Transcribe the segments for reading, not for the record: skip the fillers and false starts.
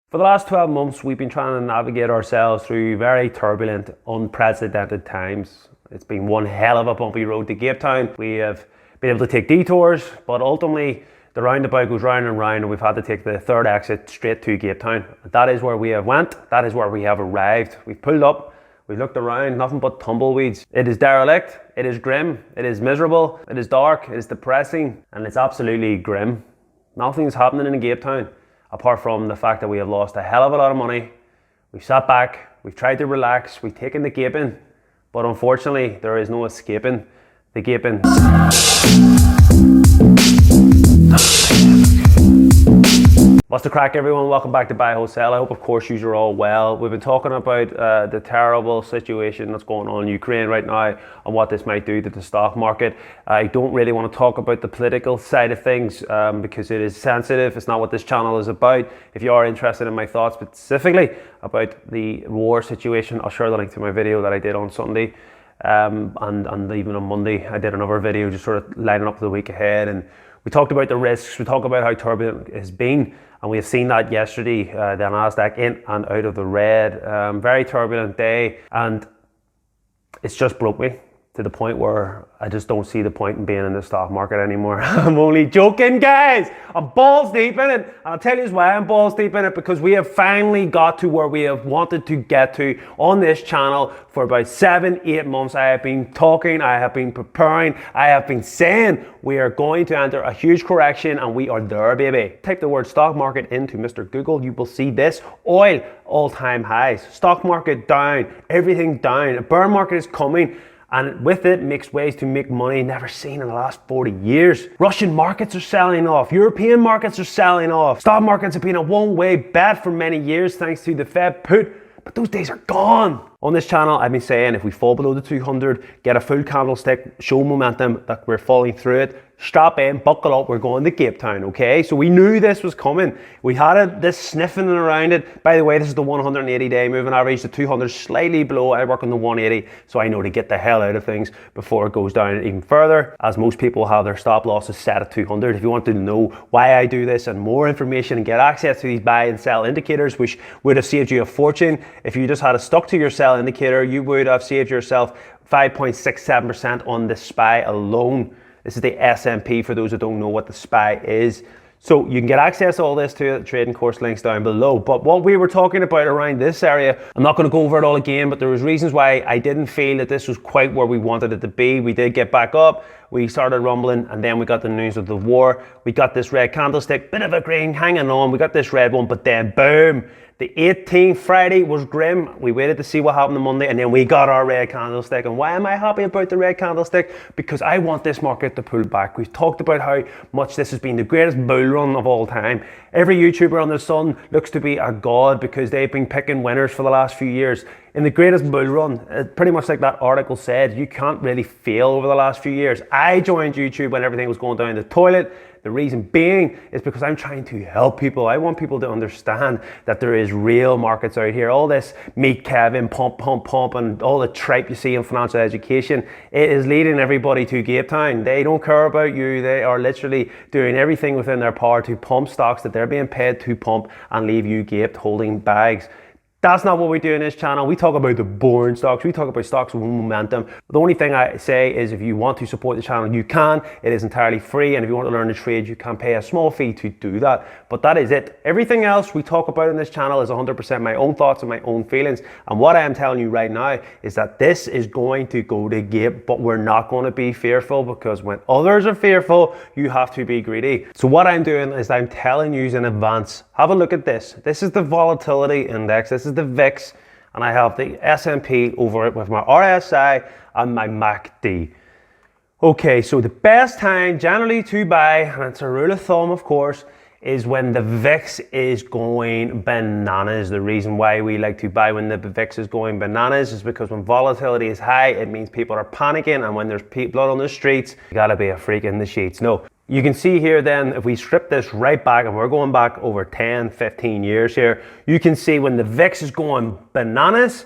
For the last 12 months, we've been trying to navigate ourselves through very turbulent, unprecedented times. It's been one hell of a bumpy road to Cape Town. We have been able to take detours, but ultimately the roundabout goes round and round, and we've had to take the third exit straight to Cape Town. That is where we have went. That is where we have arrived. We've pulled up. We've looked around, nothing but tumbleweeds. It is derelict. It is grim. It is miserable. It is dark. It is depressing, and it's absolutely grim. Nothing's happening in Cape Town, apart from the fact that we have lost a hell of a lot of money. We've sat back, we've tried to relax, we've taken the gaping, but unfortunately there is no escaping the gaping. What's the crack, everyone? Welcome back to Buy Wholesale. I hope, of course, you are all well. We've been talking about the terrible situation that's going on in Ukraine right now and what this might do to the stock market. I don't really want to talk about the political side of things because it is sensitive. It's not what this channel is about. If you are interested in my thoughts specifically about the war situation, I'll share the link to my video that I did on Sunday. And even on Monday, I did another video just sort of lining up the week ahead. And we talked about the risks. We talked about how turbulent it has been. And we have seen that yesterday, the Nasdaq in and out of the red. Very turbulent day, and it's just broke me to the point where I just don't see the point in being in the stock market anymore. I'm only joking, guys. I'm balls deep in it. And I'll tell you why I'm balls deep in it, because we have finally got to where we have wanted to get to on this channel for about 7-8 months. I have been talking, I have been preparing, I have been saying we are going to enter a huge correction, and we are there, baby. Type the word stock market into Mr. Google, you will see this. Oil, all-time highs. Stock market down, everything down. A bear market is coming. And with it, mixed ways to make money never seen in the last 40 years. Russian markets are selling off. European markets are selling off. Stock markets have been a one-way bet for many years thanks to the Fed put, but those days are gone. On this channel, I've been saying if we fall below the 200, get a full candlestick, show momentum that we're falling through it, strap in, buckle up, we're going to Cape Town, okay? So we knew this was coming. We had this sniffing around it. By the way, this is the 180-day moving average. The 200 slightly below. I work on the 180, so I know to get the hell out of things before it goes down even further, as most people have their stop losses set at 200. If you want to know why I do this and more information and get access to these buy and sell indicators, which would have saved you a fortune, if you just had a stuck to your sell indicator, you would have saved yourself 5.67% on the SPY alone. This is the S&P for those who don't know what the SPY is. So you can get access to all this to the trading course links down below. But what we were talking about around this area, I'm not going to go over it all again, but there was reasons why I didn't feel that this was quite where we wanted it to be. We did get back up, we started rumbling, and then we got the news of the war. We got this red candlestick, bit of a green hanging on. We got this red one, but then boom. The 18th Friday was grim. We waited to see what happened on Monday, and then we got our red candlestick. And why am I happy about the red candlestick? Because I want this market to pull back. We've talked about how much this has been the greatest bull run of all time. Every YouTuber on the sun looks to be a god because they've been picking winners for the last few years. In the greatest bull run, pretty much like that article said, you can't really fail over the last few years. I joined YouTube when everything was going down the toilet. The reason being is because I'm trying to help people. I want people to understand that there is real markets out here. All this meet Kevin, pump, and all the tripe you see in financial education, it is leading everybody to Cape Town. They don't care about you. They are literally doing everything within their power to pump stocks that they're being paid to pump and leave you gaped holding bags. That's not what we do in this channel. We talk about the boring stocks. We talk about stocks with momentum. The only thing I say is if you want to support the channel, you can. It is entirely free. And if you want to learn to trade, you can pay a small fee to do that. But that is it. Everything else we talk about in this channel is 100% my own thoughts and my own feelings. And what I am telling you right now is that this is going to go to Gape, but we're not going to be fearful, because when others are fearful, you have to be greedy. So what I'm doing is I'm telling you in advance, have a look at this. This is the volatility index. This is the VIX, and I have the S&P over it with my RSI and my MACD. Okay, so the best time generally to buy, and it's a rule of thumb of course, is when the VIX is going bananas. The reason why we like to buy when the VIX is going bananas is because when volatility is high, it means people are panicking, and when there's blood on the streets, you gotta be a freak in the sheets. No. You can see here then, if we strip this right back, and we're going back over 10, 15 years here, you can see when the VIX is going bananas,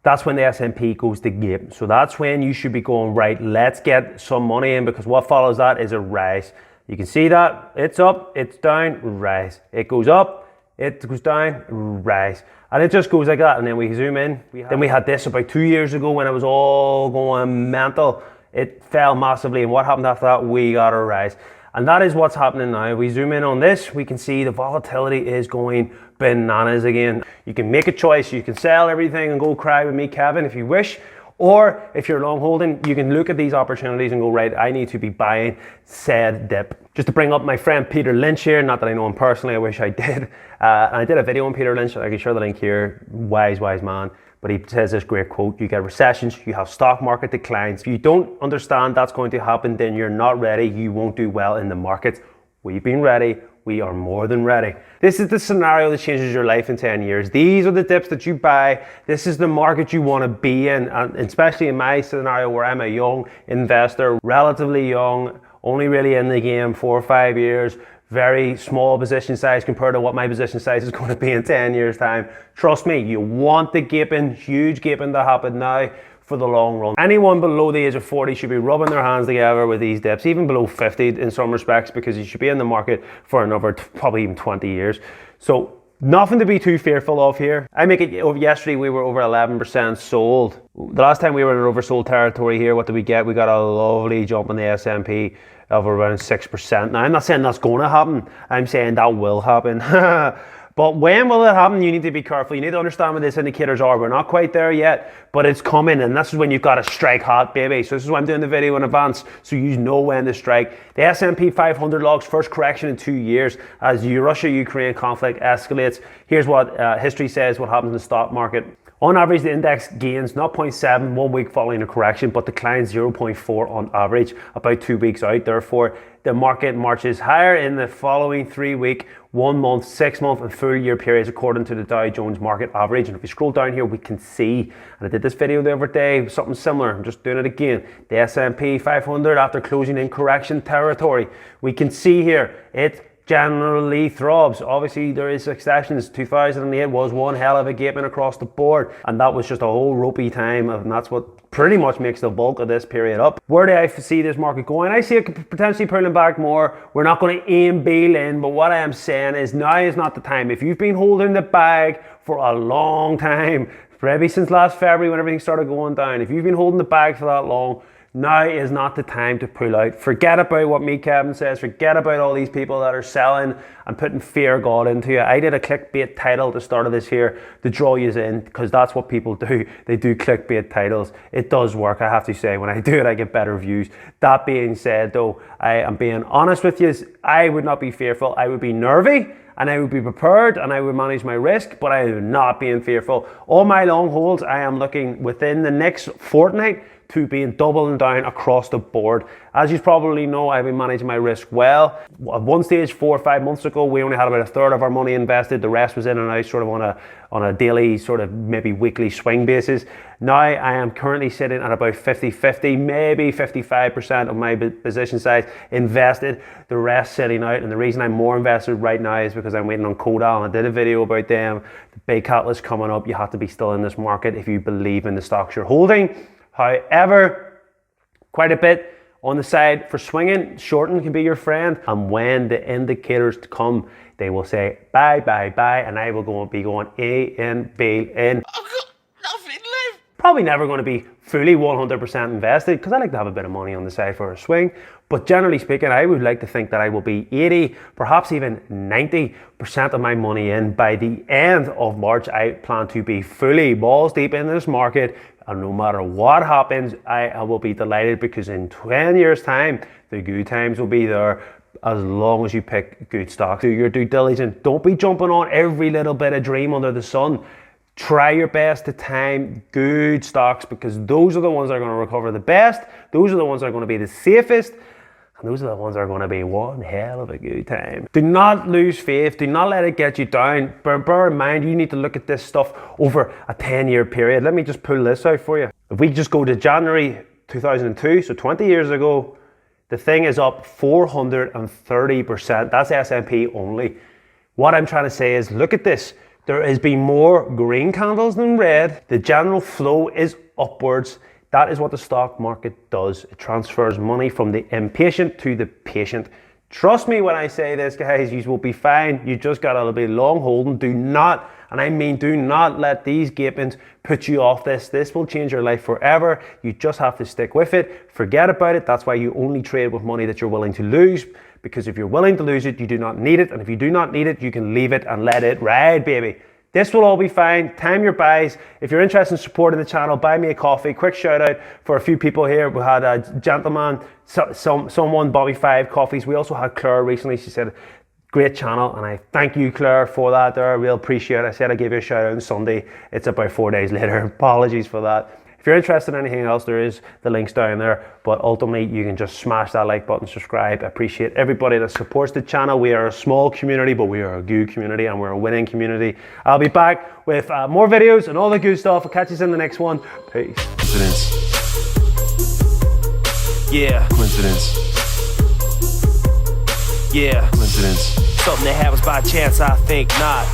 that's when the S&P goes to Gape. So that's when you should be going, right, let's get some money in, because what follows that is a rise. You can see that, it's up, it's down, rise. It goes up, it goes down, rise. And it just goes like that, and then we zoom in. Then we had this about 2 years ago when it was all going mental. It fell massively, and what happened after that? We got a rise. And that is what's happening now. We zoom in on this, we can see the volatility is going bananas again. You can make a choice. You can sell everything and go cry with me, Kevin, if you wish. Or if you're long holding, you can look at these opportunities and go, right, I need to be buying said dip. Just to bring up my friend Peter Lynch here, not that I know him personally, I wish I did. And I did a video on Peter Lynch, I can share the link here, wise man. But he says this great quote, you get recessions, you have stock market declines. If you don't understand that's going to happen, then you're not ready, you won't do well in the markets. We've been ready, we are more than ready. This is the scenario that changes your life in 10 years. These are the dips that you buy. This is the market you want to be in, and especially in my scenario where I'm a young investor, relatively young, only really in the game 4 or 5 years, very small position size compared to what my position size is going to be in 10 years time. Trust me, you want the gaping, huge gaping to happen now for the long run. Anyone below the age of 40 should be rubbing their hands together with these dips, even below 50 in some respects, because you should be in the market for another probably even 20 years. So nothing to be too fearful of here. I make it, yesterday we were over 11% sold. The last time we were in oversold territory here, what did we get? We got a lovely jump in the S&P of around 6%. Now, I'm not saying that's going to happen. I'm saying that will happen. But when will it happen? You need to be careful. You need to understand what these indicators are. We're not quite there yet, but it's coming, and this is when you've got to strike hot, baby. So this is why I'm doing the video in advance, so you know when to strike. The S&P 500 logs first correction in 2 years as the Russia-Ukraine conflict escalates. Here's what history says what happens in the stock market. On average, the index gains 0.7 1 week following a correction, but declines 0.4 on average about 2 weeks out. Therefore, the market marches higher in the following 3 week, 1 month, 6 month, and full year periods according to the Dow Jones market average. And if we scroll down here, we can see, and I did this video the other day, something similar. I'm just doing it again. The S&P 500 after closing in correction territory. We can see here, it generally throbs. Obviously there is exceptions. 2008 was one hell of a gaping across the board, and that was just a whole ropey time, and that's what pretty much makes the bulk of this period up. Where do I see this market going? I see it potentially pulling back more. We're not going to aim bail in, but what I am saying is now is not the time. If you've been holding the bag for a long time, maybe since last February when everything started going down, if you've been holding the bag for that long, now is not the time to pull out. Forget about what me, Kevin, says. Forget about all these people that are selling and putting fear of God into you. I did a clickbait title at the start of this here to draw you in, because that's what people do. They do clickbait titles. It does work, I have to say. When I do it, I get better views. That being said, though, I am being honest with you. I would not be fearful. I would be nervy, and I would be prepared, and I would manage my risk, but I am not being fearful. All my long holds, I am looking within the next fortnight to being doubling down across the board. As you probably know, I've been managing my risk well. At one stage, 4 or 5 months ago, we only had about a third of our money invested. The rest was in and out sort of on a daily, sort of maybe weekly swing basis. Now I am currently sitting at about 50-50, maybe 55% of my position size invested, the rest sitting out. And the reason I'm more invested right now is because I'm waiting on Kodal, and I did a video about them. The big catalyst coming up. You have to be still in this market if you believe in the stocks you're holding. However, quite a bit on the side for swinging. Shorting can be your friend, and when the indicators come, they will say buy, buy, buy, and I will be going A in, B in. I've got nothing left. Probably never going to be fully 100% invested, because I like to have a bit of money on the side for a swing. But generally speaking, I would like to think that I will be 80, perhaps even 90% of my money in by the end of March. I plan to be fully balls deep in this market. And no matter what happens, I will be delighted, because in 10 years time, the good times will be there, as long as you pick good stocks. Do your due diligence. Don't be jumping on every little bit of dream under the sun. Try your best to time good stocks, because those are the ones that are going to recover the best. Those are the ones that are going to be the safest. And those are the ones that are going to be one hell of a good time. Do not lose faith. Do not let it get you down. Bear in mind, you need to look at this stuff over a 10-year period. Let me just pull this out for you. If we just go to January 2002, so 20 years ago, the thing is up 430%. That's S&P only. What I'm trying to say is, look at this. There has been more green candles than red. The general flow is upwards. That is what the stock market does. It transfers money from the impatient to the patient. Trust me when I say this, guys, you will be fine. You just got to be long holding. Do not, and I mean do not let these gapings put you off this. This will change your life forever. You just have to stick with it. Forget about it. That's why you only trade with money that you're willing to lose, because if you're willing to lose it, you do not need it. And if you do not need it, you can leave it and let it ride, baby. This will all be fine. Time your buys. If you're interested in supporting the channel, buy me a coffee. Quick shout out for a few people here. We had a gentleman, someone bought me 5 coffees. We also had Claire recently. She said, great channel, and I thank you, Claire, for that there. I real appreciate it. I said I gave you a shout out on Sunday. It's about 4 days later. Apologies for that. If you're interested in anything else, there is the links down there. But ultimately, you can just smash that like button, subscribe. I appreciate everybody that supports the channel. We are a small community, but we are a good community, and we're a winning community. I'll be back with more videos and all the good stuff. I'll catch you in the next one. Peace. Coincidence. Yeah. Coincidence. Yeah. Coincidence. Something that happens by chance, I think not.